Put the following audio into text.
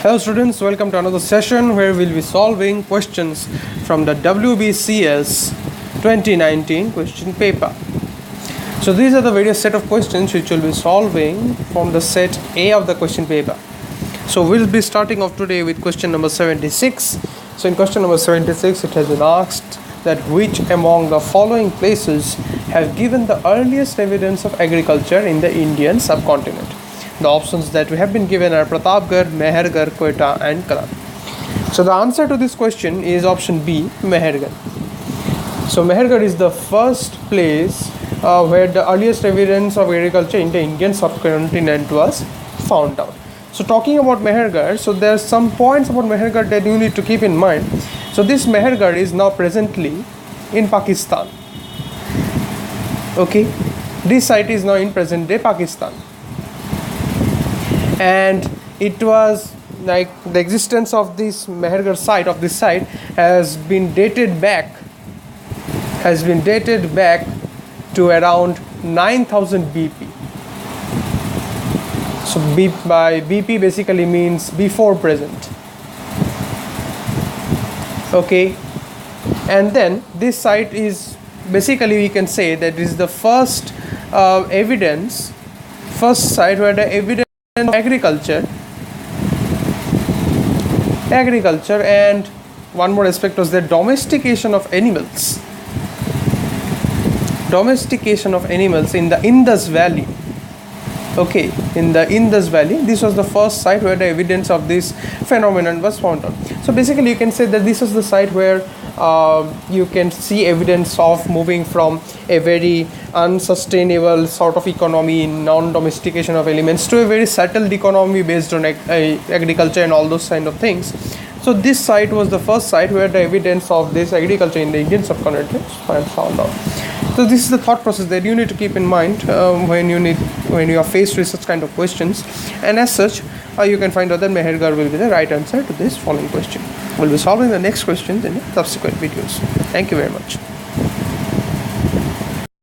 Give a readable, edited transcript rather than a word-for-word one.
Hello students, welcome to another session where we'll be solving questions from the WBCS 2019 question paper. So these are the various set of questions which we'll be solving from the set A of the question paper. So we'll be starting off today with question number 76. So in question number 76 it has been asked that which among the following places have given the earliest evidence of agriculture in the Indian subcontinent. The options that we have been given are Pratapgarh, Mehergarh, Quetta and Kalam. So the answer to this question is option B, Mehergarh. So Mehergarh is the first place where the earliest evidence of agriculture in the Indian subcontinent was found out. So talking about Mehergarh, so there are some points about Mehergarh that you need to keep in mind. So this Mehergarh is now presently in Pakistan. Okay, this site is now in present day Pakistan. And it was like the existence of this Mehergarh site, has been dated back to around 9000 BP. So by BP basically means before present. Okay, and then this site is basically, we can say that is the first site where the evidence of agriculture and one more aspect was the domestication of animals in the Indus Valley. Okay, in the Indus Valley, this was the first site where the evidence of this phenomenon was found out. So basically you can say that this is the site where you can see evidence of moving from a very unsustainable sort of economy, non-domestication of elements, to a very settled economy based on agriculture and all those kind of things. So this site was the first site where the evidence of this agriculture in the Indian subcontinent was found out. So this is the thought process that you need to keep in mind when you are faced with such kind of questions, and as such you can find out that Mehergarh will be the right answer to this following question. We'll be solving the next questions in the subsequent videos. Thank you very much.